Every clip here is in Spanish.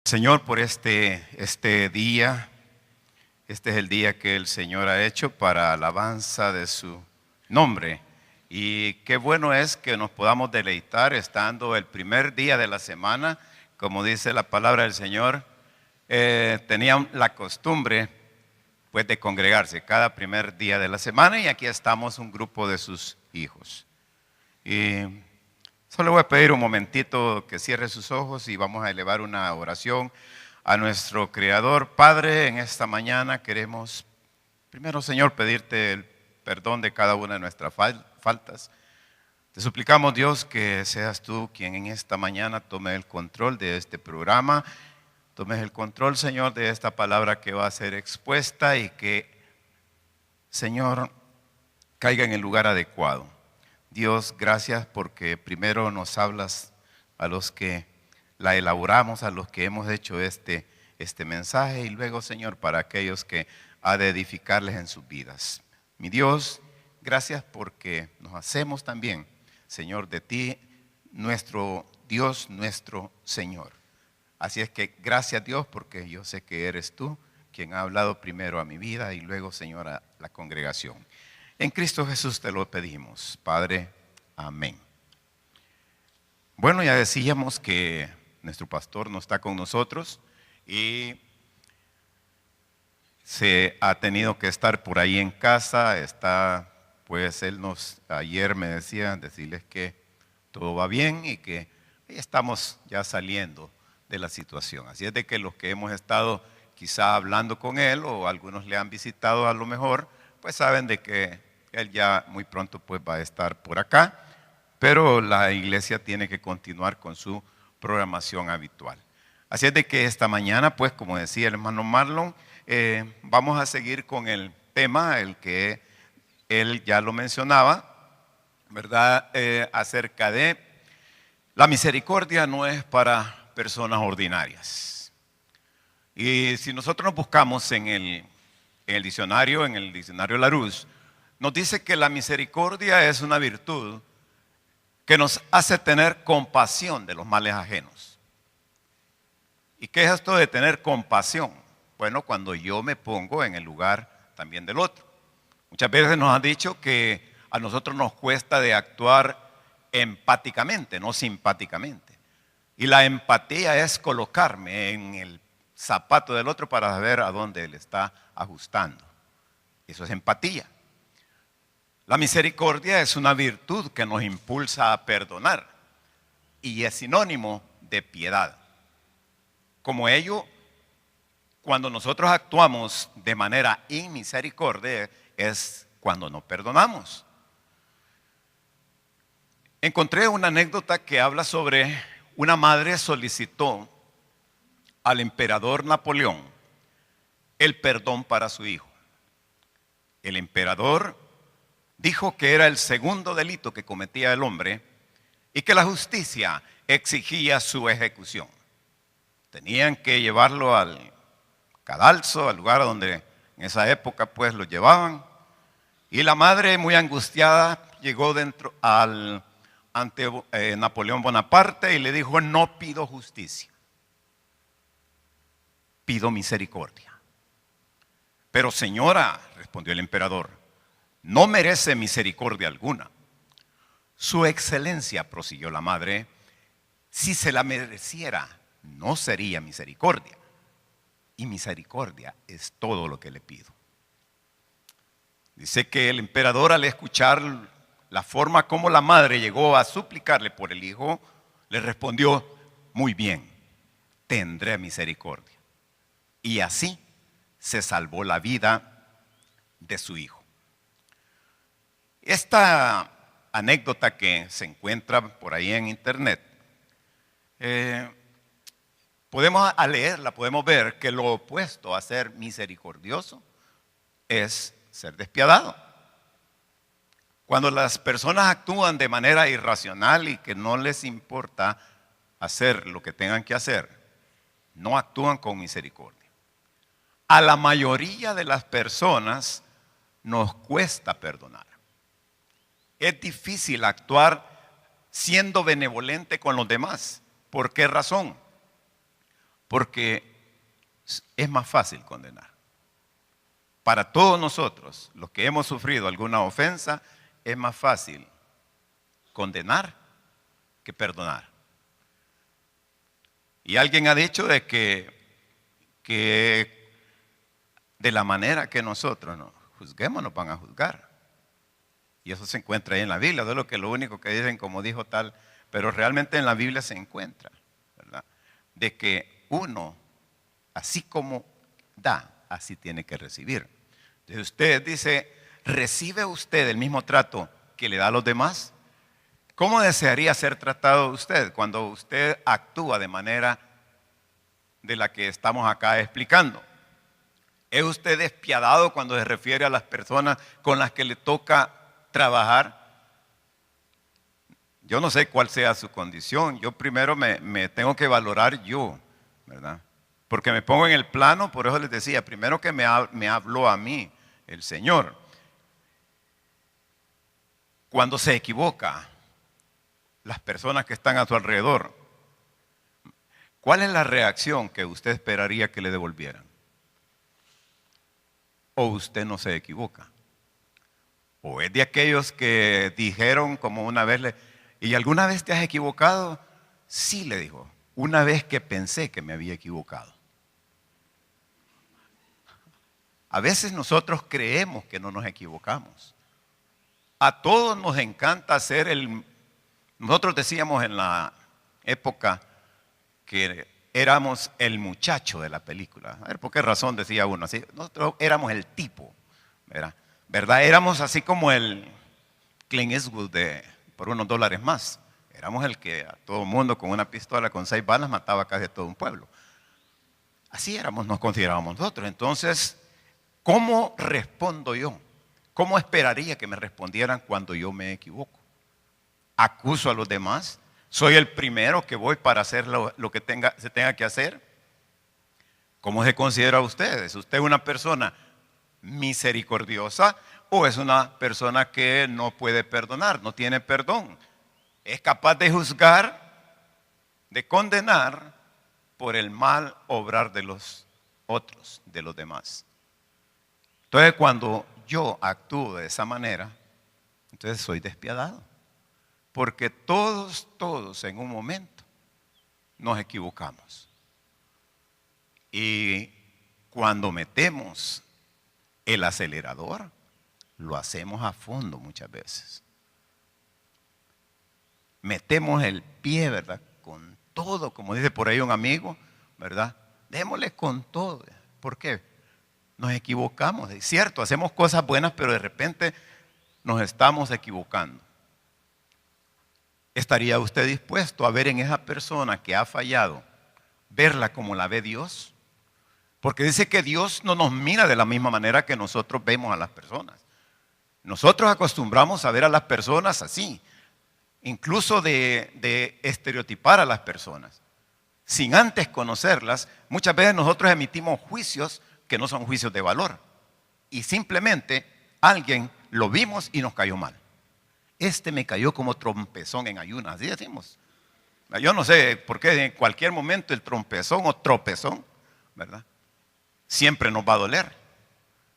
Señor, por este día. Este es el día que el Señor ha hecho para alabanza de su nombre. Y qué bueno es que nos podamos deleitar estando el primer día de la semana, como dice la palabra del Señor. Tenían la costumbre pues de congregarse cada primer día de la semana, y aquí estamos un grupo de sus hijos. Y solo voy a pedir un momentito que cierre sus ojos y vamos a elevar una oración a nuestro Creador. Padre, en esta mañana queremos, primero, Señor, pedirte el perdón de cada una de nuestras faltas. Te suplicamos, Dios, que seas tú quien en esta mañana tome el control de este programa. Tomes el control, Señor, de esta palabra que va a ser expuesta y que, Señor, caiga en el lugar adecuado. Dios, gracias porque primero nos hablas a los que la elaboramos, a los que hemos hecho este mensaje, y luego, Señor, para aquellos que ha de edificarles en sus vidas. Mi Dios, gracias porque nos hacemos también, Señor, de ti, nuestro Dios, nuestro Señor. Así es que gracias, Dios, porque yo sé que eres tú quien ha hablado primero a mi vida y luego, Señor, a la congregación. En Cristo Jesús te lo pedimos, Padre. Amén. Bueno, ya decíamos que nuestro pastor no está con nosotros y se ha tenido que estar por ahí en casa. Pues él ayer me decía, decirles que todo va bien y que estamos ya saliendo de la situación. Así es de que los que hemos estado quizá hablando con él, o algunos le han visitado a lo mejor, pues saben de que él ya muy pronto pues va a estar por acá, pero la iglesia tiene que continuar con su programación habitual. Así es de que esta mañana, pues como decía el hermano Marlon, vamos a seguir con el tema, el que él ya lo mencionaba, ¿verdad? Acerca de la misericordia no es para personas ordinarias. Y si nosotros nos buscamos en el diccionario Larousse, nos dice que la misericordia es una virtud que nos hace tener compasión de los males ajenos. ¿Y qué es esto de tener compasión? Bueno, cuando yo me pongo en el lugar también del otro. Muchas veces nos han dicho que a nosotros nos cuesta de actuar empáticamente, no simpáticamente. Y la empatía es colocarme en el zapato del otro para saber a dónde él está ajustando. Eso es empatía. La misericordia es una virtud que nos impulsa a perdonar y es sinónimo de piedad. Como ello, cuando nosotros actuamos de manera inmisericordia, es cuando no perdonamos. Encontré una anécdota que habla sobre una madre solicitó al emperador Napoleón el perdón para su hijo. El emperador dijo que era el segundo delito que cometía el hombre y que la justicia exigía su ejecución. Tenían que llevarlo al cadalso, al lugar donde en esa época pues lo llevaban. Y la madre, muy angustiada, llegó ante Napoleón Bonaparte y le dijo: no pido justicia, pido misericordia. Pero señora, respondió el emperador, no merece misericordia alguna. Su excelencia, prosiguió la madre, si se la mereciera, no sería misericordia. Y misericordia es todo lo que le pido. Dice que el emperador, al escuchar la forma como la madre llegó a suplicarle por el hijo, le respondió: muy bien, tendré misericordia. Y así se salvó la vida de su hijo. Esta anécdota que se encuentra por ahí en internet, al leerla podemos ver que lo opuesto a ser misericordioso es ser despiadado. Cuando las personas actúan de manera irracional y que no les importa hacer lo que tengan que hacer, no actúan con misericordia. A la mayoría de las personas nos cuesta perdonar. Es difícil actuar siendo benevolente con los demás. ¿Por qué razón? Porque es más fácil condenar. Para todos nosotros, los que hemos sufrido alguna ofensa, es más fácil condenar que perdonar. Y alguien ha dicho de que de la manera que nosotros nos juzguemos nos van a juzgar. Y eso se encuentra ahí en la Biblia, de lo único que dicen como dijo tal, pero realmente en la Biblia se encuentra, ¿verdad? De que uno, así como da, así tiene que recibir. Entonces usted dice, ¿recibe usted el mismo trato que le da a los demás? ¿Cómo desearía ser tratado usted cuando usted actúa de manera de la que estamos acá explicando? ¿Es usted despiadado cuando se refiere a las personas con las que le toca trabajar? Yo no sé cuál sea su condición. Yo primero me tengo que valorar yo, ¿verdad? Porque me pongo en el plano, por eso les decía, primero que me habló a mí el Señor. Cuando se equivoca, las personas que están a su alrededor, ¿cuál es la reacción que usted esperaría que le devolvieran? ¿O usted no se equivoca? ¿O es de aquellos que dijeron como una vez, ¿y alguna vez te has equivocado? Sí, le dijo, una vez que pensé que me había equivocado. A veces nosotros creemos que no nos equivocamos. A todos nos encanta ser nosotros decíamos en la época que éramos el muchacho de la película. A ver, ¿por qué razón decía uno así? Nosotros éramos el tipo, ¿verdad? Éramos así como el Clint Eastwood por unos dólares más. Éramos el que a todo el mundo con una pistola con 6 balas mataba casi a todo un pueblo. Así éramos, nos considerábamos nosotros. Entonces, ¿cómo respondo yo? ¿Cómo esperaría que me respondieran cuando yo me equivoco? ¿Acuso a los demás? ¿Soy el primero que voy para hacer lo que se tenga que hacer? ¿Cómo se considera usted? ¿Es usted una persona misericordiosa o es una persona que no puede perdonar, no tiene perdón? ¿Es capaz de juzgar, de condenar por el mal obrar de los otros, de los demás? Entonces, cuando yo actúo de esa manera, entonces soy despiadado. Porque todos en un momento nos equivocamos. Y cuando metemos el acelerador, lo hacemos a fondo muchas veces. Metemos el pie, ¿verdad? Con todo, como dice por ahí un amigo, ¿verdad? Démosle con todo. ¿Por qué? Nos equivocamos. Es cierto, hacemos cosas buenas, pero de repente nos estamos equivocando. ¿Estaría usted dispuesto a ver en esa persona que ha fallado, verla como la ve Dios? Porque dice que Dios no nos mira de la misma manera que nosotros vemos a las personas. Nosotros acostumbramos a ver a las personas así, incluso de estereotipar a las personas. Sin antes conocerlas, muchas veces nosotros emitimos juicios que no son juicios de valor. Y simplemente alguien lo vimos y nos cayó mal. Este me cayó como trompezón en ayunas, así decimos. Yo no sé por qué en cualquier momento el trompezón o tropezón, ¿verdad? Siempre nos va a doler,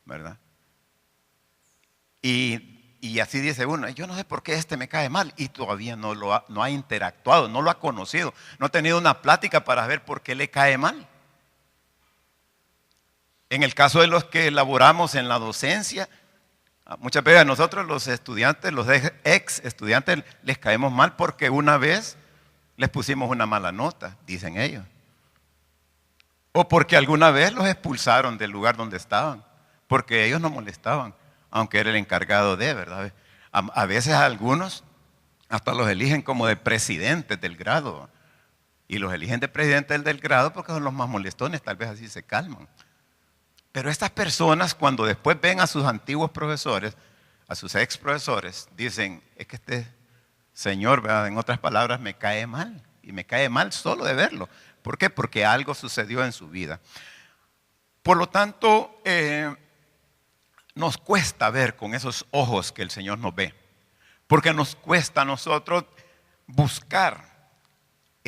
¿verdad? Y así dice uno, yo no sé por qué este me cae mal y todavía no ha interactuado, no lo ha conocido, no ha tenido una plática para ver por qué le cae mal. En el caso de los que laboramos en la docencia, muchas veces a nosotros los estudiantes, los ex estudiantes, les caemos mal porque una vez les pusimos una mala nota, dicen ellos. O porque alguna vez los expulsaron del lugar donde estaban, porque ellos no molestaban, aunque era el encargado de, ¿verdad? A veces a algunos hasta los eligen como de presidentes del grado. Y los eligen de presidentes del grado porque son los más molestones, tal vez así se calman. Pero estas personas, cuando después ven a sus antiguos profesores, a sus ex profesores, dicen, es que este señor, ¿verdad? En otras palabras, me cae mal. Y me cae mal solo de verlo. ¿Por qué? Porque algo sucedió en su vida. Por lo tanto, nos cuesta ver con esos ojos que el Señor nos ve. Porque nos cuesta a nosotros buscar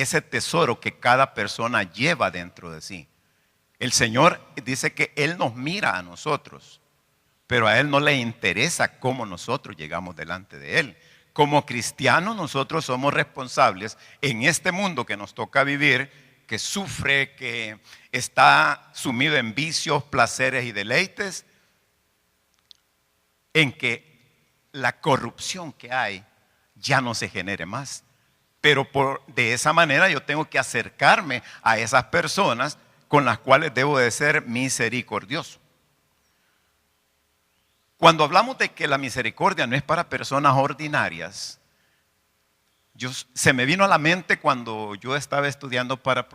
ese tesoro que cada persona lleva dentro de sí. El Señor dice que Él nos mira a nosotros, pero a Él no le interesa cómo nosotros llegamos delante de Él. Como cristianos nosotros somos responsables en este mundo que nos toca vivir, que sufre, que está sumido en vicios, placeres y deleites, en que la corrupción que hay ya no se genere más. Pero de esa manera yo tengo que acercarme a esas personas con las cuales debo de ser misericordioso. Cuando hablamos de que la misericordia no es para personas ordinarias, se me vino a la mente cuando yo estaba estudiando para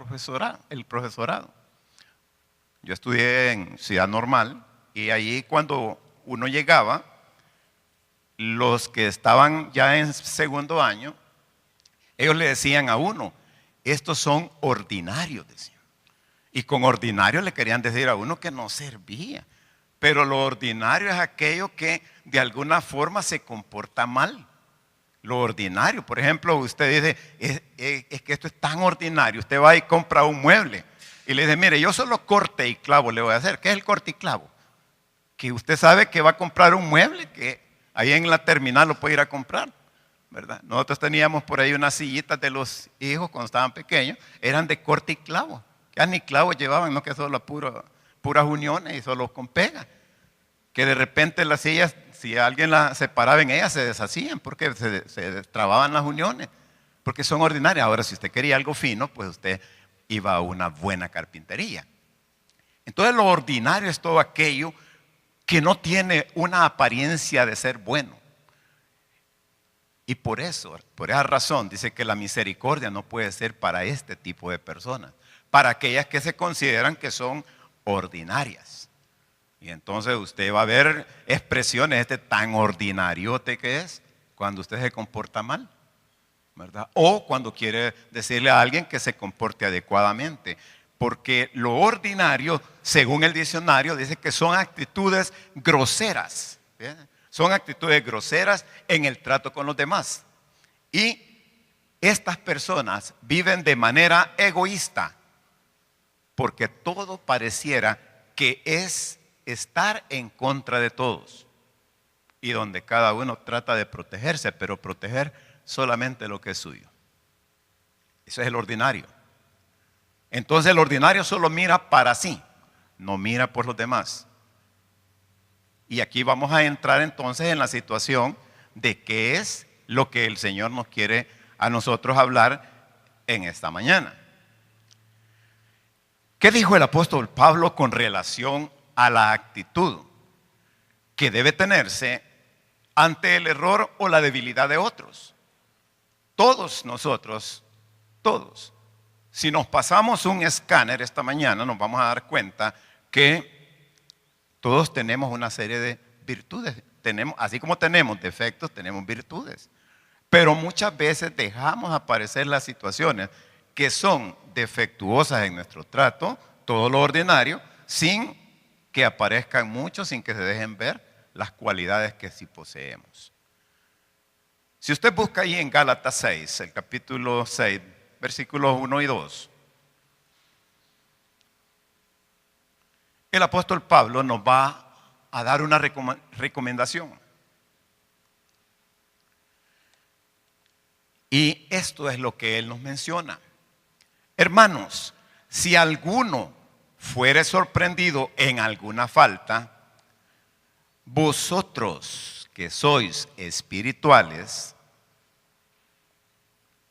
el profesorado. Yo estudié en Ciudad Normal y allí cuando uno llegaba, los que estaban ya en segundo año, ellos le decían a uno, estos son ordinarios, decían. Y con ordinario le querían decir a uno que no servía. Pero lo ordinario es aquello que de alguna forma se comporta mal. Lo ordinario, por ejemplo, usted dice, es que esto es tan ordinario. Usted va y compra un mueble y le dice, mire, yo solo corte y clavo le voy a hacer. ¿Qué es el corte y clavo? Que usted sabe que va a comprar un mueble, que ahí en la terminal lo puede ir a comprar, ¿verdad? Nosotros teníamos por ahí unas sillitas de los hijos cuando estaban pequeños, eran de corte y clavo. Ya ni clavos llevaban, no que solo puras uniones y solo con pega. Que de repente las sillas, si alguien las separaba en ellas, se deshacían porque se destrababan las uniones, porque son ordinarias. Ahora, si usted quería algo fino, pues usted iba a una buena carpintería. Entonces, lo ordinario es todo aquello que no tiene una apariencia de ser bueno. Y por esa razón, dice que la misericordia no puede ser para este tipo de personas, para aquellas que se consideran que son ordinarias. Y entonces usted va a ver expresiones, este tan ordinariote que es, cuando usted se comporta mal, ¿verdad? O cuando quiere decirle a alguien que se comporte adecuadamente. Porque lo ordinario, según el diccionario, dice que son actitudes groseras. ¿Bien? Son actitudes groseras en el trato con los demás. Y estas personas viven de manera egoísta, porque todo pareciera que es estar en contra de todos. Y donde cada uno trata de protegerse, pero proteger solamente lo que es suyo. Eso es el ordinario. Entonces el ordinario solo mira para sí, no mira por los demás. Y aquí vamos a entrar entonces en la situación de qué es lo que el Señor nos quiere a nosotros hablar en esta mañana. ¿Qué dijo el apóstol Pablo con relación a la actitud que debe tenerse ante el error o la debilidad de otros? Todos nosotros, todos, si nos pasamos un escáner esta mañana, nos vamos a dar cuenta que todos tenemos una serie de virtudes. Así como tenemos defectos, tenemos virtudes. Pero muchas veces dejamos aparecer las situaciones que son defectuosas en nuestro trato, todo lo ordinario, sin que aparezcan muchos, sin que se dejen ver las cualidades que sí poseemos. Si usted busca ahí en Gálatas 6, el capítulo 6, versículos 1 y 2, el apóstol Pablo nos va a dar una recomendación. Y esto es lo que él nos menciona. Hermanos, si alguno fuere sorprendido en alguna falta, vosotros que sois espirituales,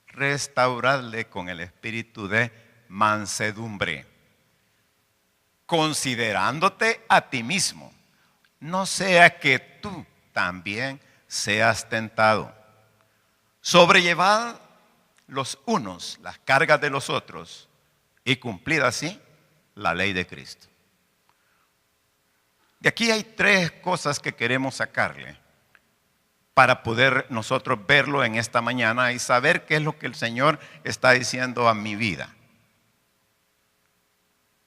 restauradle con el espíritu de mansedumbre, considerándote a ti mismo, no sea que tú también seas tentado. Sobrellevad los unos las cargas de los otros y cumplid así la ley de Cristo. De aquí hay tres cosas que queremos sacarle para poder nosotros verlo en esta mañana y saber qué es lo que el Señor está diciendo a mi vida.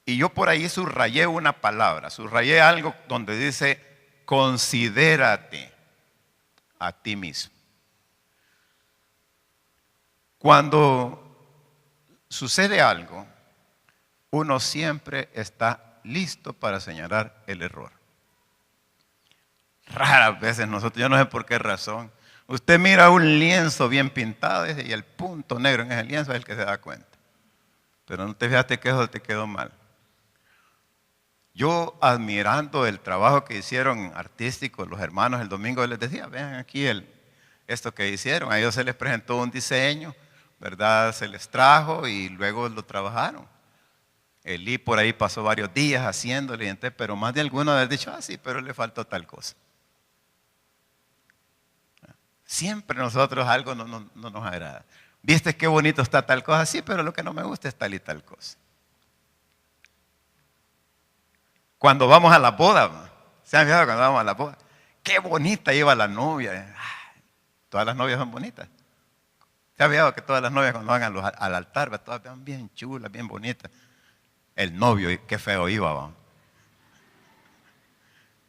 Y yo por ahí subrayé una palabra, subrayé algo donde dice, considérate a ti mismo. Cuando sucede algo, uno siempre está listo para señalar el error. Raras veces nosotros, yo no sé por qué razón, usted mira un lienzo bien pintado y el punto negro en ese lienzo es el que se da cuenta. Pero no te fijaste que eso te quedó mal. Yo, admirando el trabajo que hicieron artísticos los hermanos el domingo, les decía, vean aquí esto que hicieron. A ellos se les presentó un diseño, ¿verdad? Se les trajo y luego lo trabajaron. Elí por ahí pasó varios días haciéndole, pero más de alguno había dicho, sí, pero le faltó tal cosa. Siempre nosotros algo no nos agrada. ¿Viste qué bonito está tal cosa? Sí, pero lo que no me gusta es tal y tal cosa. Cuando vamos a la boda, ¿se han fijado cuando vamos a la boda? Qué bonita iba la novia. Todas las novias son bonitas. ¿Se han fijado que todas las novias cuando van al altar, todas van bien chulas, bien bonitas? El novio, qué feo iba, ¿va?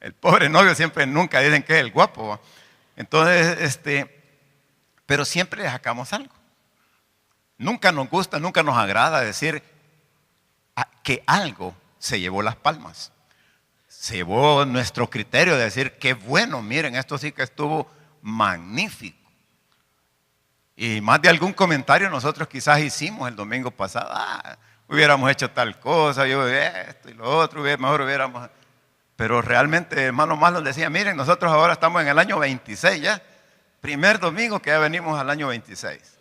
El pobre novio siempre, nunca dicen que es el guapo, ¿va? Entonces, pero siempre le sacamos algo. Nunca nos gusta, nunca nos agrada decir que algo se llevó las palmas. Se llevó nuestro criterio de decir, qué bueno, miren, esto sí que estuvo magnífico. Y más de algún comentario nosotros quizás hicimos el domingo pasado. Hubiéramos hecho tal cosa, yo esto y lo otro, mejor hubiéramos. Pero realmente, hermano Marlon decía, miren, nosotros ahora estamos en el año 26 ya. Primer domingo que ya venimos al año 26.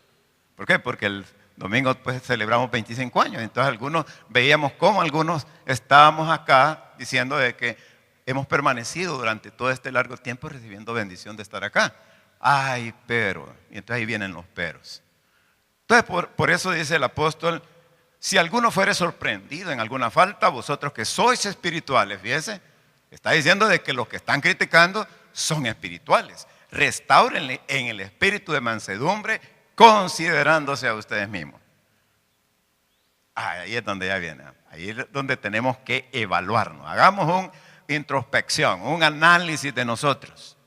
¿Por qué? Porque el domingo pues celebramos 25 años. Entonces veíamos cómo algunos estábamos acá diciendo de que hemos permanecido durante todo este largo tiempo recibiendo bendición de estar acá. Ay, pero. Y entonces ahí vienen los peros. Entonces por eso dice el apóstol, si alguno fuere sorprendido en alguna falta, vosotros que sois espirituales, fíjese, está diciendo de que los que están criticando son espirituales. Restáurenle en el espíritu de mansedumbre, considerándose a ustedes mismos. Ahí es donde ya viene. Ahí es donde tenemos que evaluarnos. Hagamos una introspección, un análisis de nosotros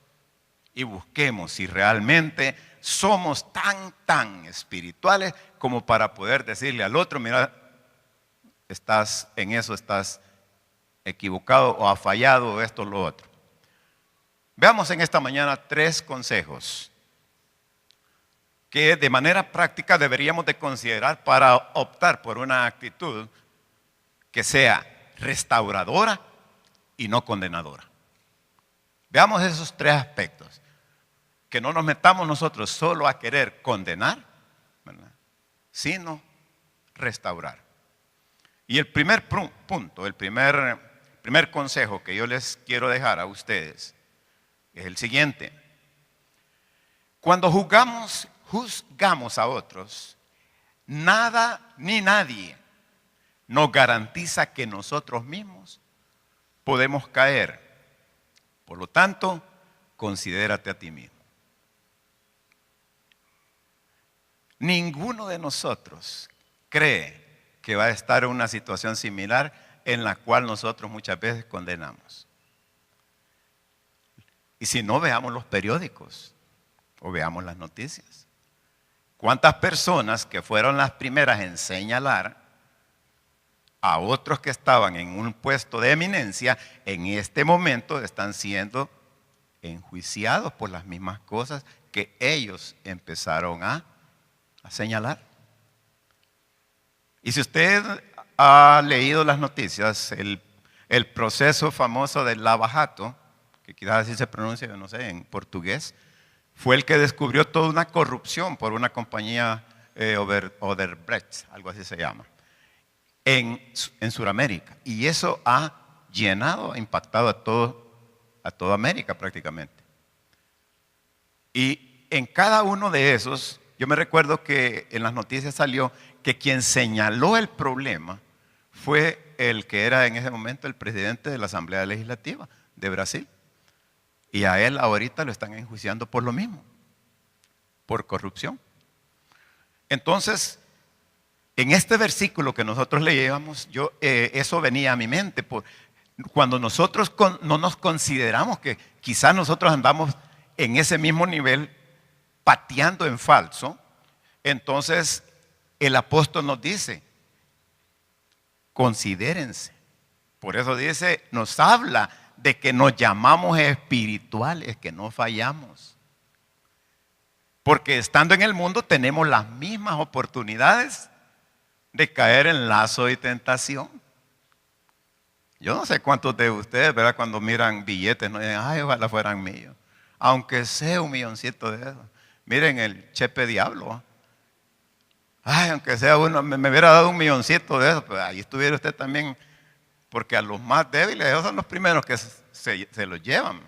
y busquemos si realmente somos tan espirituales como para poder decirle al otro, mira, estás equivocado o ha fallado esto o lo otro. Veamos en esta mañana 3 consejos que de manera práctica deberíamos de considerar para optar por una actitud que sea restauradora y no condenadora. Veamos esos 3 aspectos. Que no nos metamos nosotros solo a querer condenar, ¿verdad?, sino restaurar. Y el primer punto, el primer consejo que yo les quiero dejar a ustedes es el siguiente. Cuando juzgamos a otros, nada ni nadie nos garantiza que nosotros mismos podemos caer. Por lo tanto, considérate a ti mismo. Ninguno de nosotros cree que va a estar en una situación similar en la cual nosotros muchas veces condenamos. Y si no, veamos los periódicos o veamos las noticias. ¿Cuántas personas que fueron las primeras en señalar a otros que estaban en un puesto de eminencia, en este momento están siendo enjuiciados por las mismas cosas que ellos empezaron a señalar? Y si usted ha leído las noticias, el proceso famoso del Lava Jato, que quizás así se pronuncia, yo no sé, en portugués, fue el que descubrió toda una corrupción por una compañía Odebrecht, algo así se llama, en Sudamérica. Y eso ha impactado a toda América prácticamente. Y en cada uno de esos, yo me recuerdo que en las noticias salió que quien señaló el problema fue el que era en ese momento el presidente de la Asamblea Legislativa de Brasil. Y a él ahorita lo están enjuiciando por lo mismo, por corrupción. Entonces, en este versículo que nosotros leíamos, eso venía a mi mente. Cuando nosotros no nos consideramos que quizás nosotros andamos en ese mismo nivel, pateando en falso, entonces el apóstol nos dice, considérense. Por eso dice, nos habla de que nos llamamos espirituales, que no fallamos. Porque estando en el mundo tenemos las mismas oportunidades de caer en lazo y tentación. Yo no sé cuántos de ustedes, ¿verdad? Cuando miran billetes, no dicen, ay, ojalá fueran míos. Aunque sea un milloncito de esos. Miren el chepe diablo. Ay, aunque sea uno, me hubiera dado un milloncito de esos, pues ahí estuviera usted también. Porque a los más débiles, esos son los primeros que se los llevan.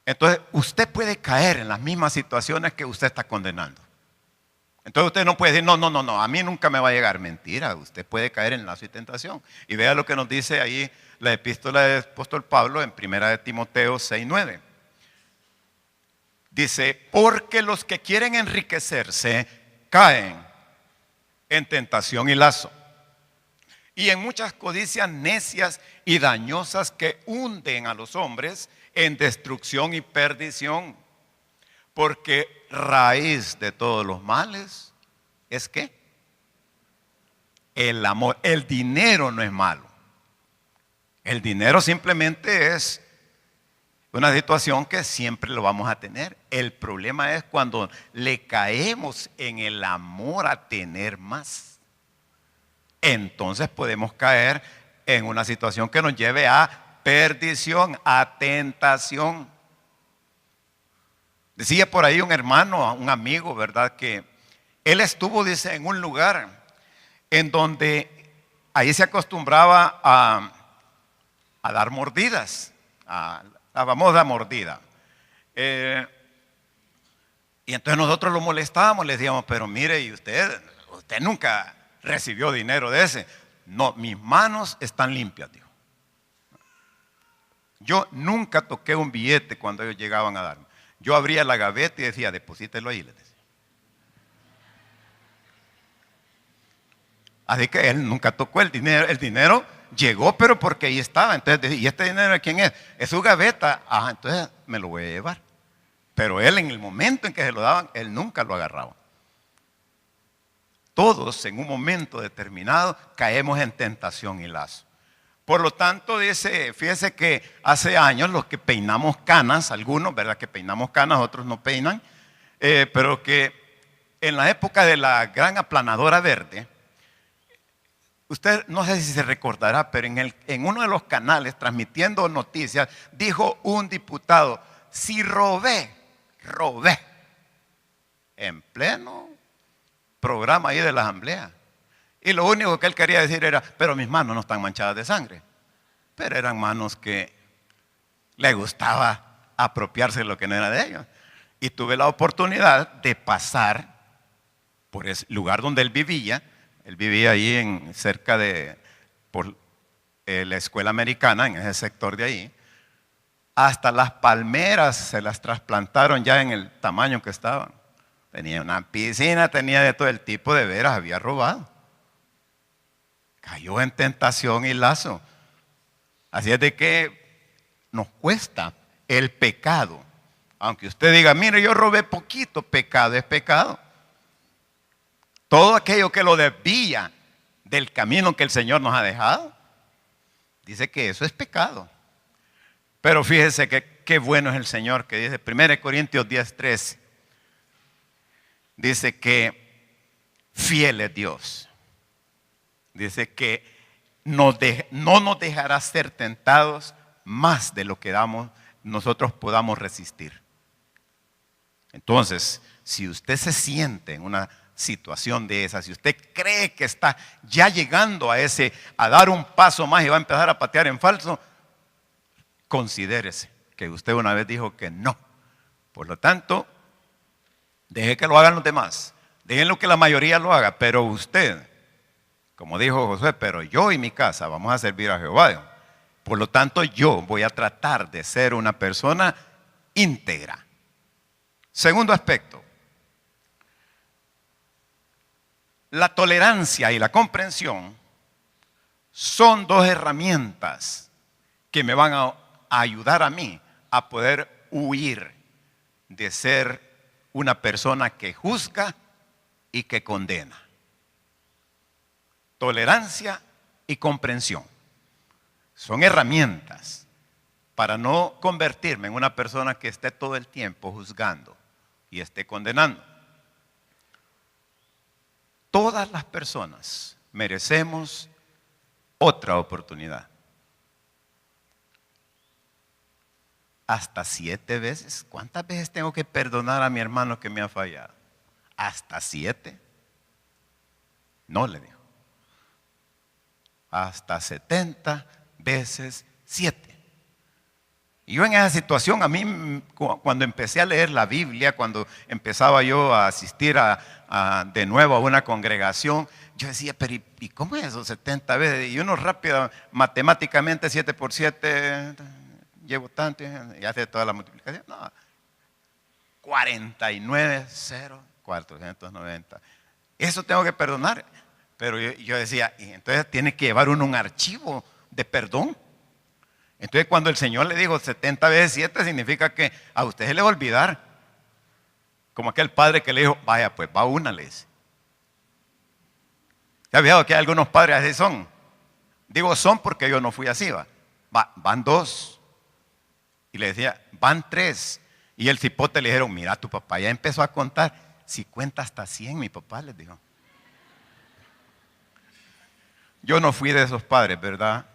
Entonces, usted puede caer en las mismas situaciones que usted está condenando. Entonces usted no puede decir, no, a mí nunca me va a llegar. Mentira, usted puede caer en lazo y tentación. Y vea lo que nos dice ahí la epístola del apóstol Pablo en 1 de Timoteo 6:9. Dice, porque los que quieren enriquecerse caen en tentación y lazo, y en muchas codicias necias y dañosas que hunden a los hombres en destrucción y perdición. Porque raíz de todos los males es ¿qué? El amor. El dinero no es malo. El dinero simplemente es una situación que siempre lo vamos a tener. El problema es cuando le caemos en el amor a tener más. Entonces podemos caer en una situación que nos lleve a perdición, a tentación. Decía por ahí un hermano, un amigo, ¿verdad? Que él estuvo, dice, en un lugar en donde ahí se acostumbraba a dar mordidas, a la famosa mordida. Y entonces nosotros lo molestábamos, le decíamos, pero mire, y usted nunca recibió dinero de ese. No, mis manos están limpias, dijo. Yo nunca toqué un billete cuando ellos llegaban a darme. Yo abría la gaveta y decía, deposítelo ahí, les decía. Así que él nunca tocó el dinero. El dinero llegó, pero porque ahí estaba. Entonces, ¿y este dinero de quién es? Es su gaveta. Ah, entonces me lo voy a llevar. Pero él, en el momento en que se lo daban, él nunca lo agarraba. Todos en un momento determinado caemos en tentación y lazo. Por lo tanto, dice, fíjese que hace años los que peinamos canas, algunos, ¿verdad? Que peinamos canas, otros no peinan, pero que en la época de la gran aplanadora verde, usted no sé si se recordará, pero en uno de los canales transmitiendo noticias, dijo un diputado, si robé, en pleno programa ahí de la asamblea. Y lo único que él quería decir era, pero mis manos no están manchadas de sangre. Pero eran manos que le gustaba apropiarse de lo que no era de ellos. Y tuve la oportunidad de pasar por ese lugar donde él vivía. Él vivía ahí cerca de por la escuela americana, en ese sector de ahí. Hasta las palmeras se las trasplantaron ya en el tamaño que estaban. Tenía una piscina, tenía de todo el tipo, de veras, había robado. Cayó en tentación y lazo. Así es de que nos cuesta el pecado. Aunque usted diga, mire, yo robé poquito, pecado es pecado. Todo aquello que lo desvía del camino que el Señor nos ha dejado, dice que eso es pecado. Pero fíjese que qué bueno es el Señor, que dice 1 Corintios 10:13. Dice que fiel es Dios. Dice que no nos dejará ser tentados más de lo que nosotros podamos resistir. Entonces, si usted se siente en una situación de esa, si usted cree que está ya llegando a dar un paso más y va a empezar a patear en falso, considérese que usted una vez dijo que no. Por lo tanto, deje que lo hagan los demás, déjenlo que la mayoría lo haga, pero usted, como dijo Josué, pero yo y mi casa vamos a servir a Jehová. Por lo tanto, yo voy a tratar de ser una persona íntegra. Segundo aspecto, la tolerancia y la comprensión son dos herramientas que me van a ayudar a mí a poder huir de ser una persona que juzga y que condena. Tolerancia y comprensión son herramientas para no convertirme en una persona que esté todo el tiempo juzgando y esté condenando. Todas las personas merecemos otra oportunidad. Hasta 7 veces. ¿Cuántas veces tengo que perdonar a mi hermano que me ha fallado? ¿Hasta 7? No, le dijo. Hasta 70 veces 7. Y yo en esa situación, a mí cuando empecé a leer la Biblia, cuando empezaba yo a asistir de nuevo a una congregación, yo decía, pero ¿y cómo es eso 70 veces? Y uno rápido, matemáticamente 7 por 7, llevo tanto, y hace toda la multiplicación. No, 49,490. Eso tengo que perdonar. Pero yo decía, y entonces tiene que llevar uno un archivo de perdón. Entonces cuando el Señor le dijo 70 veces 7, significa que a usted se le va a olvidar. Como aquel padre que le dijo, vaya pues, va una, le dice. ¿Se ha fijado que hay algunos padres así son? Digo son porque yo no fui así, van 2. Y le decía, van 3. Y el cipote le dijeron, mira, tu papá ya empezó a contar. Si cuenta hasta 100, mi papá les dijo. Yo no fui de esos padres, ¿verdad?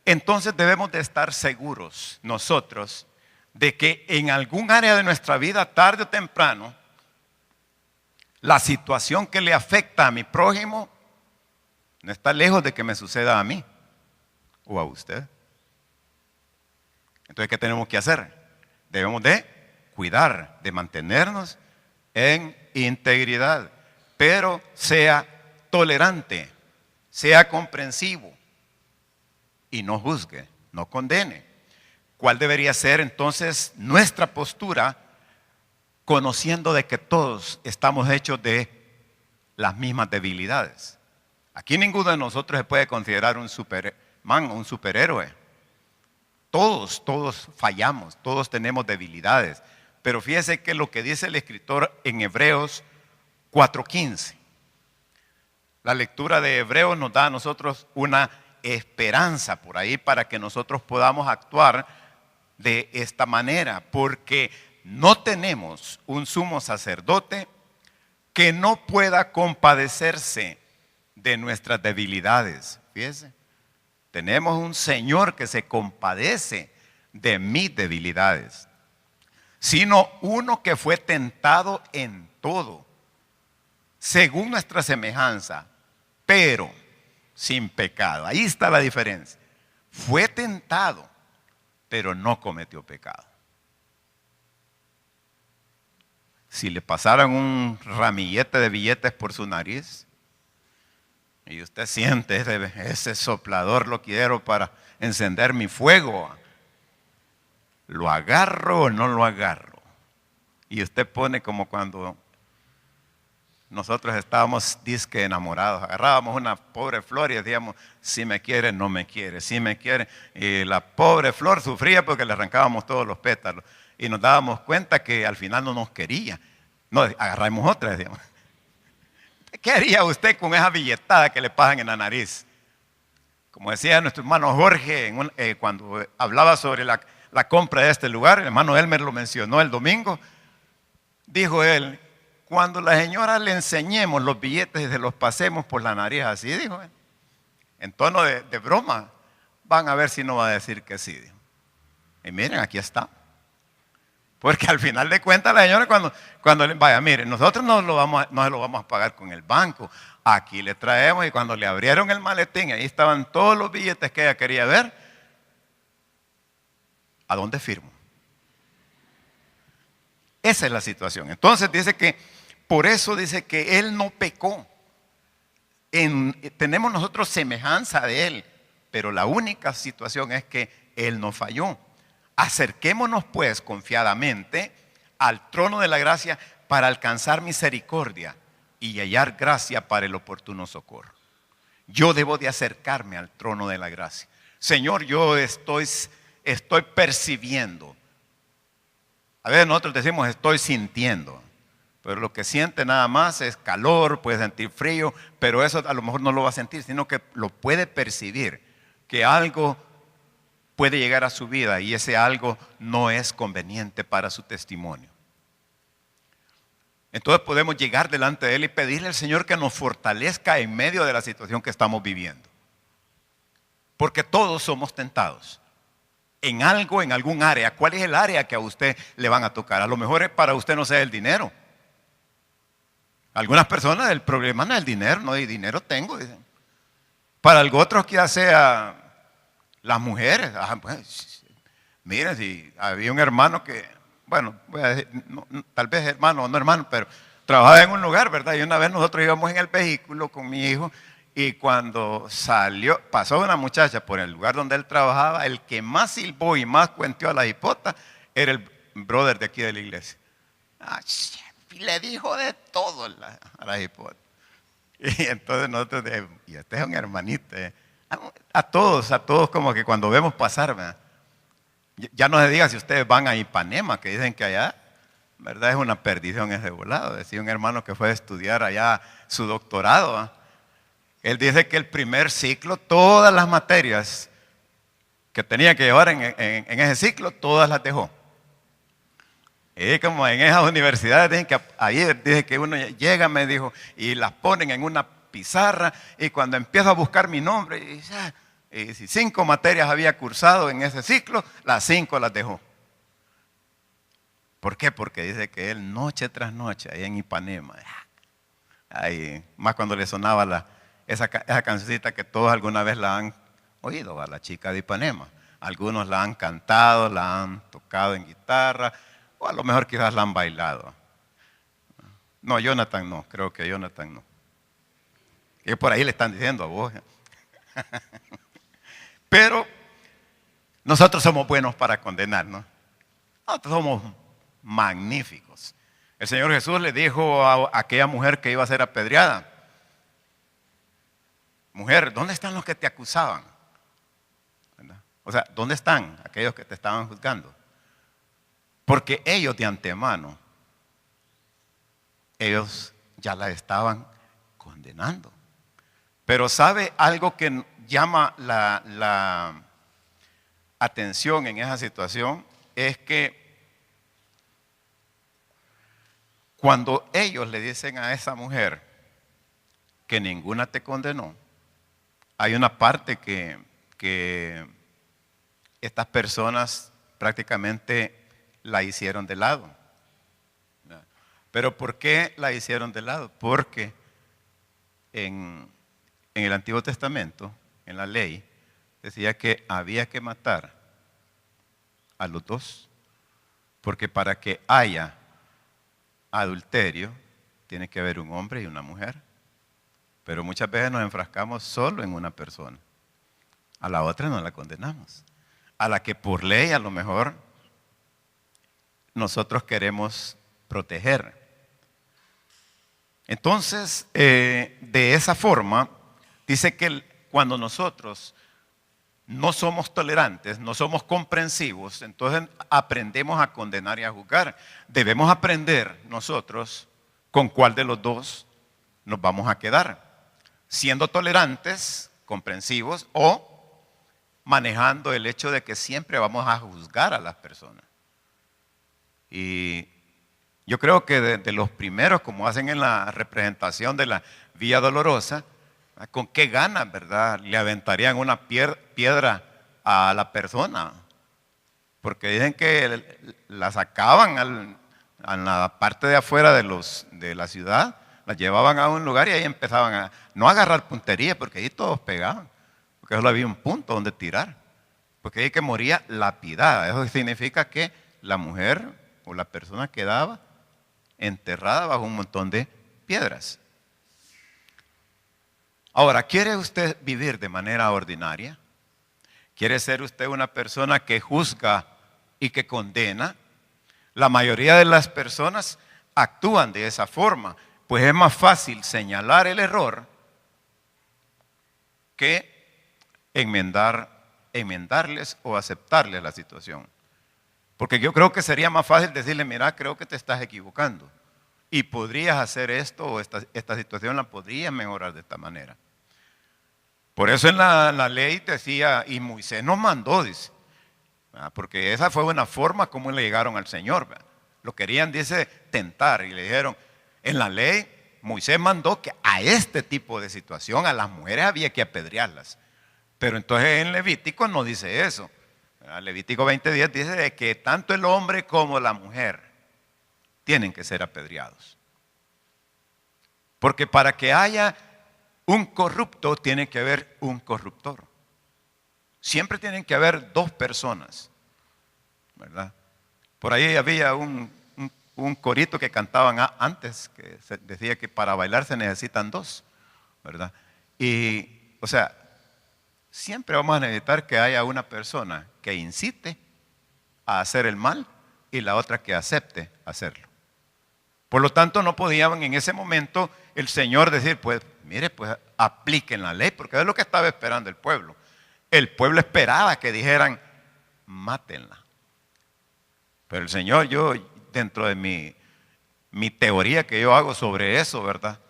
Entonces debemos de estar seguros nosotros de que en algún área de nuestra vida, tarde o temprano, la situación que le afecta a mi prójimo no está lejos de que me suceda a mí o a usted. Entonces, ¿qué tenemos que hacer? Debemos de cuidar, de mantenernos en integridad, pero sea tolerante, sea comprensivo y no juzgue, no condene. ¿Cuál debería ser entonces nuestra postura, conociendo de que todos estamos hechos de las mismas debilidades? Aquí ninguno de nosotros se puede considerar un Superman, un superhéroe. Todos fallamos, todos tenemos debilidades. Pero fíjese que lo que dice el escritor en Hebreos 4:15. La lectura de Hebreos nos da a nosotros una esperanza por ahí para que nosotros podamos actuar de esta manera, porque no tenemos un sumo sacerdote que no pueda compadecerse de nuestras debilidades. Fíjese, tenemos un Señor que se compadece de mis debilidades, sino uno que fue tentado en todo, según nuestra semejanza, pero sin pecado. Ahí está la diferencia. Fue tentado, pero no cometió pecado. Si le pasaran un ramillete de billetes por su nariz y usted siente ese soplador, lo quiero para encender mi fuego, ¿lo agarro o no lo agarro? Y usted pone como cuando nosotros estábamos disque enamorados, agarrábamos una pobre flor y decíamos, si me quiere, no me quiere, si me quiere. Y la pobre flor sufría porque le arrancábamos todos los pétalos. Y nos dábamos cuenta que al final no nos quería. No, agarramos otra, decíamos. ¿Qué haría usted con esa billetada que le pasan en la nariz? Como decía nuestro hermano Jorge cuando hablaba sobre la compra de este lugar, el hermano Elmer lo mencionó el domingo, dijo él, cuando la señora le enseñemos los billetes y se los pasemos por la nariz, así dijo él, en tono de broma, van a ver si no va a decir que sí, dijo. Y miren, aquí está. Porque al final de cuentas la señora cuando le vaya, miren, nosotros no se lo vamos a pagar con el banco, aquí le traemos, y cuando le abrieron el maletín, ahí estaban todos los billetes que ella quería ver. ¿A dónde firmo? Esa es la situación. Entonces dice que, por eso dice que Él no pecó. Tenemos nosotros semejanza de Él, pero la única situación es que Él no falló. Acerquémonos pues confiadamente al trono de la gracia para alcanzar misericordia y hallar gracia para el oportuno socorro. Yo debo de acercarme al trono de la gracia. Señor, yo estoy percibiendo A veces nosotros decimos estoy sintiendo, pero lo que siente nada más es calor, puede sentir frío, pero eso a lo mejor no lo va a sentir, sino que lo puede percibir, que algo puede llegar a su vida y ese algo no es conveniente para su testimonio. Entonces podemos llegar delante de Él y pedirle al Señor que nos fortalezca en medio de la situación que estamos viviendo. Porque todos somos tentados en algo, en algún área. ¿Cuál es el área que a usted le van a tocar? A lo mejor para usted no sea el dinero. Algunas personas el problema no es el dinero, no, y dinero tengo, dicen. Para algunos otros quizás sea las mujeres. Pues, miren, si había un hermano que, bueno, voy a decir, tal vez hermano o no hermano, pero trabajaba en un lugar, ¿verdad? Y una vez nosotros íbamos en el vehículo con mi hijo y cuando pasó una muchacha por el lugar donde él trabajaba, el que más silbó y más cuenteó a la hipota era el brother de aquí de la iglesia. Le dijo de todo a la hipota. Y entonces nosotros decimos, y este es un hermanito. A todos como que cuando vemos pasar, ¿verdad? Ya no se diga si ustedes van a Ipanema, que dicen que allá, ¿verdad? Es una perdición ese volado. Decía un hermano que fue a estudiar allá su doctorado, ¿verdad? Él dice que el primer ciclo, todas las materias que tenía que llevar en ese ciclo, todas las dejó. Y como en esas universidades, dicen que ayer dice que uno llega, me dijo, y las ponen en una pizarra, y cuando empiezo a buscar mi nombre, y si 5 materias había cursado en ese ciclo, las 5 las dejó. ¿Por qué? Porque dice que él noche tras noche, ahí en Ipanema, ahí, más cuando le sonaba esa cancioncita que todos alguna vez la han oído, a la chica de Ipanema. Algunos la han cantado, la han tocado en guitarra, o a lo mejor quizás la han bailado. No, Jonathan no, creo que Jonathan no. Que por ahí le están diciendo a vos. Pero nosotros somos buenos para condenarnos. Nosotros somos magníficos. El Señor Jesús le dijo a aquella mujer que iba a ser apedreada: mujer, ¿dónde están los que te acusaban? ¿Verdad? O sea, ¿dónde están aquellos que te estaban juzgando? Porque ellos de antemano, ellos ya la estaban condenando. Pero ¿sabe algo que llama la atención en esa situación? Es que cuando ellos le dicen a esa mujer que ninguna te condenó, hay una parte que estas personas prácticamente la hicieron de lado. ¿Pero por qué la hicieron de lado? Porque en el Antiguo Testamento, en la ley, decía que había que matar a los dos, porque para que haya adulterio tiene que haber un hombre y una mujer. Pero muchas veces nos enfrascamos solo en una persona, a la otra no la condenamos, a la que por ley a lo mejor nosotros queremos proteger. Entonces, de esa forma, dice que cuando nosotros no somos tolerantes, no somos comprensivos, entonces aprendemos a condenar y a juzgar. Debemos aprender nosotros con cuál de los dos nos vamos a quedar, siendo tolerantes, comprensivos, o manejando el hecho de que siempre vamos a juzgar a las personas. Y yo creo que de los primeros, como hacen en la representación de la Vía Dolorosa, ¿con qué ganas, verdad? Le aventarían una piedra a la persona, porque dicen que la sacaban a la parte de afuera de la ciudad, la llevaban a un lugar y ahí empezaban a no agarrar puntería, porque ahí todos pegaban, porque solo había un punto donde tirar, porque ahí que moría lapidada. Eso significa que la mujer o la persona quedaba enterrada bajo un montón de piedras. Ahora, ¿quiere usted vivir de manera ordinaria? ¿Quiere ser usted una persona que juzga y que condena? La mayoría de las personas actúan de esa forma, pues es más fácil señalar el error que enmendarles o aceptarles la situación. Porque yo creo que sería más fácil decirle, mira, creo que te estás equivocando. Y podrías hacer esto o esta situación la podrías mejorar de esta manera. Por eso en la ley decía, y Moisés nos mandó, dice, porque esa fue una forma como le llegaron al Señor. ¿Verdad? Lo querían, dice, tentar y le dijeron, en la ley Moisés mandó que a este tipo de situación a las mujeres había que apedrearlas. Pero entonces en Levítico no dice eso. Levítico 20:10 dice de que tanto el hombre como la mujer tienen que ser apedreados. Porque para que haya un corrupto tiene que haber un corruptor. Siempre tienen que haber dos personas, ¿verdad? Por ahí había un corito que cantaban antes, que decía que para bailar se necesitan dos, ¿verdad? Y, o sea, siempre vamos a necesitar que haya una persona que incite a hacer el mal y la otra que acepte hacerlo. Por lo tanto, no podían en ese momento el Señor decir, pues, mire, pues apliquen la ley, porque es lo que estaba esperando el pueblo. El pueblo esperaba que dijeran, mátenla. Pero el Señor, yo, dentro de mi teoría que yo hago sobre eso, ¿verdad?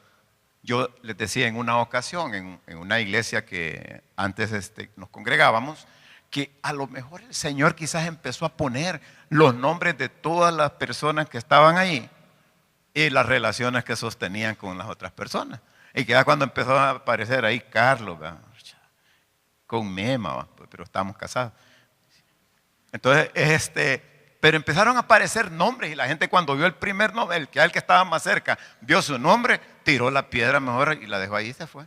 Yo les decía en una ocasión, en una iglesia que antes nos congregábamos, que a lo mejor el Señor quizás empezó a poner los nombres de todas las personas que estaban ahí y las relaciones que sostenían con las otras personas. Y que ya cuando empezó a aparecer ahí Carlos, ¿verdad? Con Mema, ¿verdad? Pero estamos casados. Entonces, pero empezaron a aparecer nombres y la gente cuando vio el primer nombre, el que estaba más cerca, vio su nombre, tiró la piedra mejor y la dejó ahí y se fue.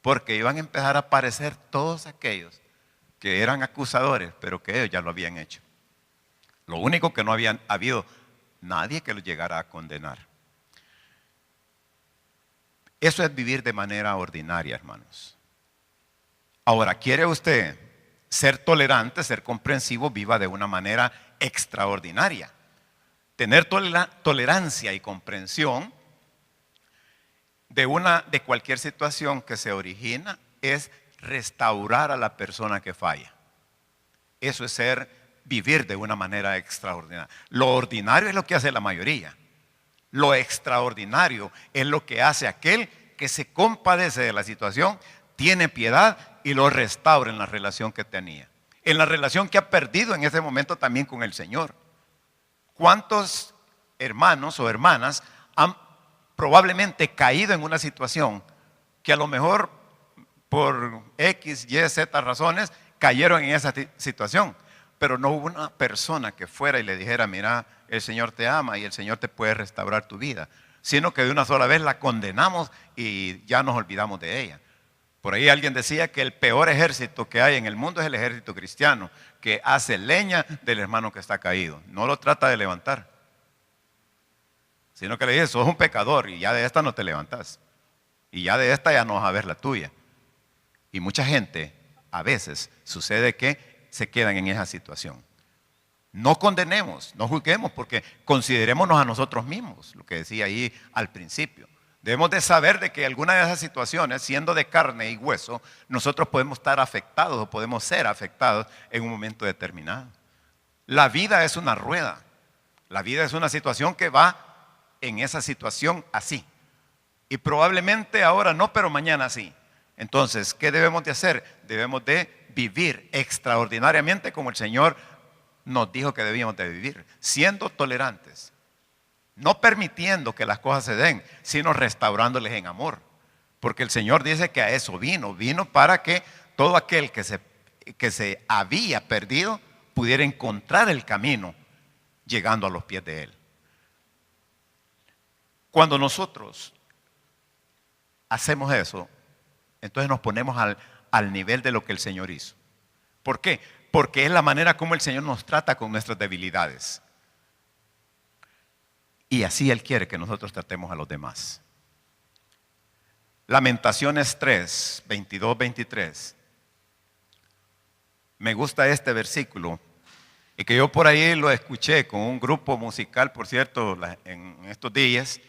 Porque iban a empezar a aparecer todos aquellos que eran acusadores, pero que ellos ya lo habían hecho. Lo único que no había habido nadie que los llegara a condenar. Eso es vivir de manera ordinaria, hermanos. Ahora, ¿quiere usted ser tolerante, ser comprensivo? Viva de una manera extraordinaria. Tener tolerancia y comprensión de cualquier situación que se origina es restaurar a la persona que falla. Eso es vivir de una manera extraordinaria. Lo ordinario es lo que hace la mayoría. Lo extraordinario es lo que hace aquel que se compadece de la situación, tiene piedad y lo restaura en la relación que tenía. En la relación que ha perdido en ese momento también con el Señor. ¿Cuántos hermanos o hermanas han probablemente caído en una situación que a lo mejor por X, Y, Z razones cayeron en esa situación? Pero no hubo una persona que fuera y le dijera, mira, el Señor te ama y el Señor te puede restaurar tu vida. Sino que de una sola vez la condenamos y ya nos olvidamos de ella. Por ahí alguien decía que el peor ejército que hay en el mundo es el ejército cristiano, que hace leña del hermano que está caído. No lo trata de levantar, sino que le dice, sos un pecador y ya de esta no te levantas. Y ya de esta ya no vas a ver la tuya. Y mucha gente, a veces, sucede que se quedan en esa situación. No condenemos, no juzguemos, porque considerémonos a nosotros mismos, lo que decía ahí al principio. Debemos de saber de que alguna de esas situaciones, siendo de carne y hueso, nosotros podemos estar afectados o podemos ser afectados en un momento determinado. La vida es una rueda. La vida es una situación que va en esa situación así. Y probablemente ahora no, pero mañana sí. Entonces, ¿qué debemos de hacer? Debemos de vivir extraordinariamente como el Señor nos dijo que debíamos de vivir, siendo tolerantes. No permitiendo que las cosas se den, sino restaurándoles en amor. Porque el Señor dice que a eso vino para que todo aquel que se había perdido pudiera encontrar el camino llegando a los pies de Él. Cuando nosotros hacemos eso, entonces nos ponemos al nivel de lo que el Señor hizo. ¿Por qué? Porque es la manera como el Señor nos trata con nuestras debilidades. Y así Él quiere que nosotros tratemos a los demás. Lamentaciones 3, 22, 23. Me gusta este versículo y que yo por ahí lo escuché con un grupo musical, por cierto, en estos días.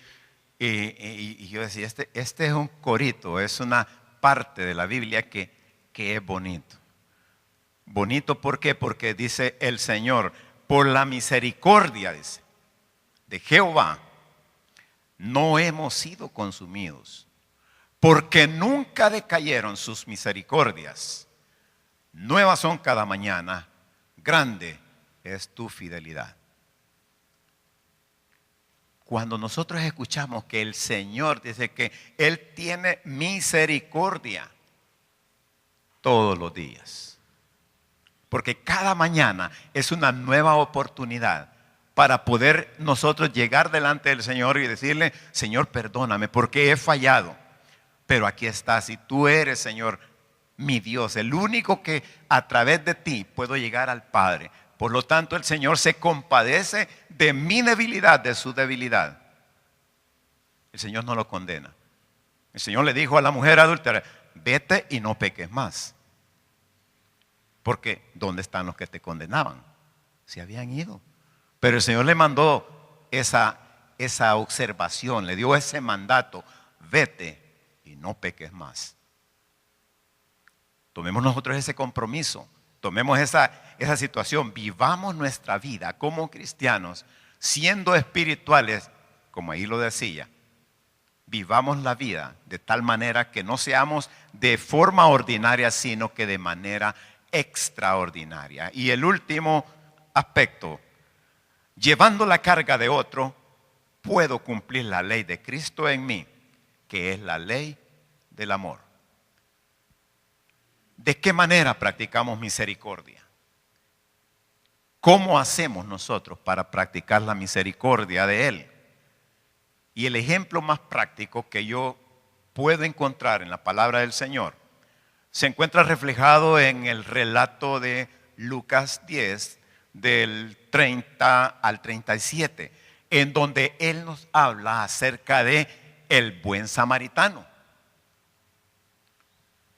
Y yo decía, este es un corito, es una parte de la Biblia que es bonito. Bonito, ¿por qué? Porque dice el Señor, por la misericordia, dice, de Jehová, no hemos sido consumidos, porque nunca decayeron sus misericordias. Nuevas son cada mañana, grande es tu fidelidad. Cuando nosotros escuchamos que el Señor dice que Él tiene misericordia todos los días, porque cada mañana es una nueva oportunidad para poder nosotros llegar delante del Señor y decirle: Señor, perdóname porque he fallado, pero aquí estás y tú eres, Señor, mi Dios, el único que a través de ti puedo llegar al Padre. Por lo tanto, el Señor se compadece de mi debilidad, de su debilidad. El Señor no lo condena. El Señor le dijo a la mujer adúltera: vete y no peques más. Porque ¿dónde están los que te condenaban? Se habían ido. Pero el Señor le mandó esa observación, le dio ese mandato: vete y no peques más. Tomemos nosotros ese compromiso, tomemos esa situación, vivamos nuestra vida como cristianos, siendo espirituales, como ahí lo decía. Vivamos la vida de tal manera que no seamos de forma ordinaria, sino que de manera extraordinaria. Y el último aspecto: llevando la carga de otro, puedo cumplir la ley de Cristo en mí, que es la ley del amor. ¿De qué manera practicamos misericordia? ¿Cómo hacemos nosotros para practicar la misericordia de Él? Y el ejemplo más práctico que yo puedo encontrar en la palabra del Señor se encuentra reflejado en el relato de Lucas 10, del 30 al 37, en donde Él nos habla acerca de el buen samaritano.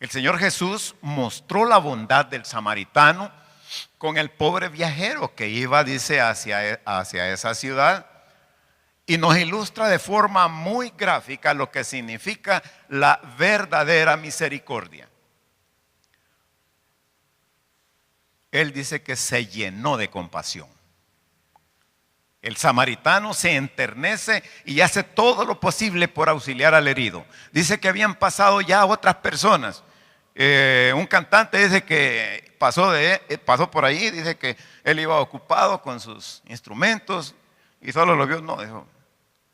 El Señor Jesús mostró la bondad del samaritano con el pobre viajero que iba, dice, hacia esa ciudad, y nos ilustra de forma muy gráfica lo que significa la verdadera misericordia. Él dice que se llenó de compasión. El samaritano se enternece y hace todo lo posible por auxiliar al herido. Dice que habían pasado ya otras personas. Un cantante dice que pasó por ahí, dice que él iba ocupado con sus instrumentos y solo lo vio. No, dijo: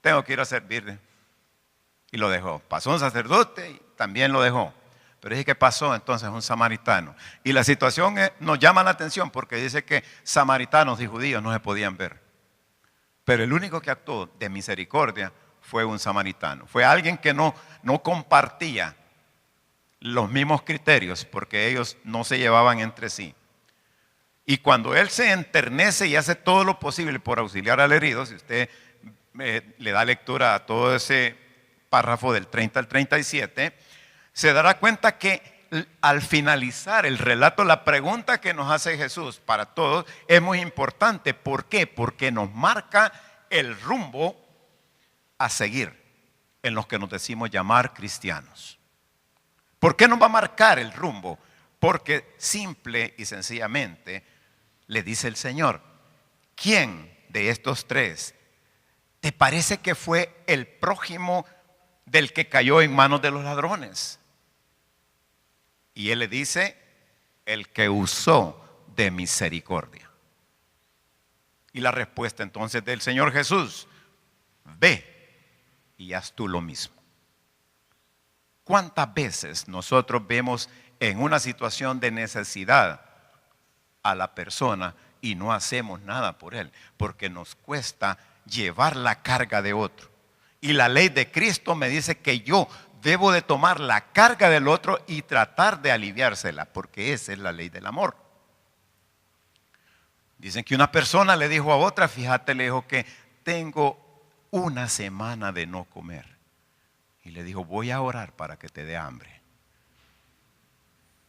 tengo que ir a servirle. Y lo dejó. Pasó un sacerdote y también lo dejó. Pero dice que pasó entonces un samaritano. Y la situación nos llama la atención porque dice que samaritanos y judíos no se podían ver. Pero el único que actuó de misericordia fue un samaritano. Fue alguien que no compartía los mismos criterios, porque ellos no se llevaban entre sí. Y cuando él se enternece y hace todo lo posible por auxiliar al herido, si usted le da lectura a todo ese párrafo del 30 al 37, se dará cuenta que al finalizar el relato, la pregunta que nos hace Jesús para todos es muy importante. ¿Por qué? Porque nos marca el rumbo a seguir en los que nos decimos llamar cristianos. ¿Por qué nos va a marcar el rumbo? Porque simple y sencillamente le dice el Señor: ¿quién de estos tres te parece que fue el prójimo del que cayó en manos de los ladrones? Y él le dice: el que usó de misericordia. Y la respuesta entonces del Señor Jesús: ve y haz tú lo mismo. ¿Cuántas veces nosotros vemos en una situación de necesidad a la persona y no hacemos nada por él? Porque nos cuesta llevar la carga de otro. Y la ley de Cristo me dice que yo debo de tomar la carga del otro y tratar de aliviársela, porque esa es la ley del amor. Dicen que una persona le dijo a otra: fíjate, le dijo que tengo una semana de no comer. Y le dijo: voy a orar para que te dé hambre.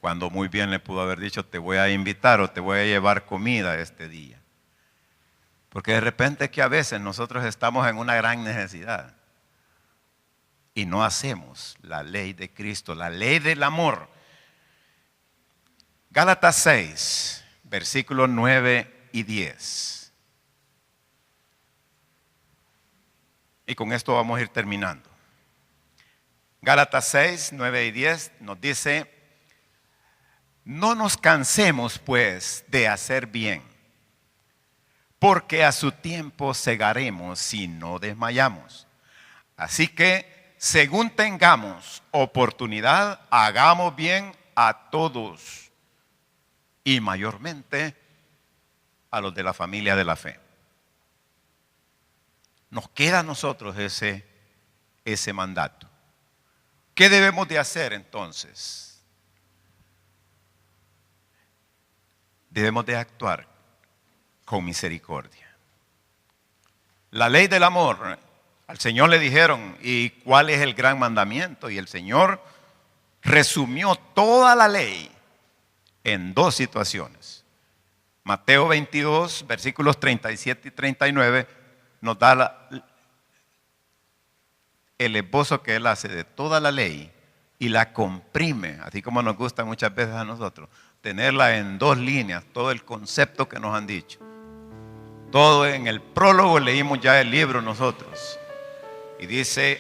Cuando muy bien le pudo haber dicho: te voy a invitar o te voy a llevar comida este día. Porque de repente que a veces nosotros estamos en una gran necesidad y no hacemos la ley de Cristo, la ley del amor. Gálatas 6, versículos 9 y 10. Y con esto vamos a ir terminando. Gálatas 6, 9 y 10 nos dice: no nos cansemos pues de hacer bien, porque a su tiempo segaremos si no desmayamos. Así que, según tengamos oportunidad, hagamos bien a todos, y mayormente a los de la familia de la fe. Nos queda a nosotros ese mandato. ¿Qué debemos de hacer entonces? Debemos de actuar con misericordia. La ley del amor, al Señor le dijeron: ¿y cuál es el gran mandamiento? Y el Señor resumió toda la ley en dos situaciones. Mateo 22, versículos 37 y 39, nos da el esbozo que Él hace de toda la ley y la comprime, así como nos gusta muchas veces a nosotros, tenerla en dos líneas, todo el concepto que nos han dicho. Todo en el prólogo leímos ya el libro nosotros. Y dice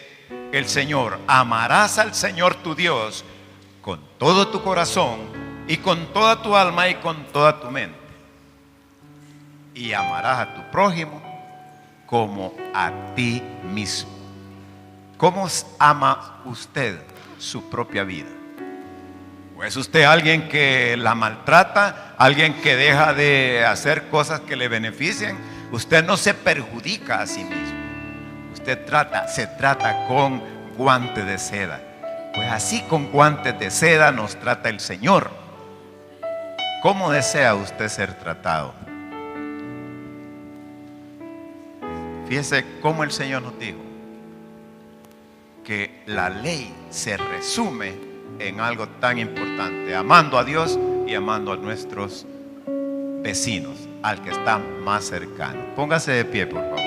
el Señor: amarás al Señor tu Dios con todo tu corazón y con toda tu alma y con toda tu mente. Y amarás a tu prójimo como a ti mismo. ¿Cómo ama usted su propia vida? ¿O es usted alguien que la maltrata? ¿Alguien que deja de hacer cosas que le beneficien? Usted no se perjudica a sí mismo. Usted se trata con guantes de seda. Pues así, con guantes de seda nos trata el Señor. ¿Cómo desea usted ser tratado? Fíjese cómo el Señor nos dijo que la ley se resume en algo tan importante: amando a Dios y amando a nuestros vecinos, al que está más cercano. Póngase de pie, por favor.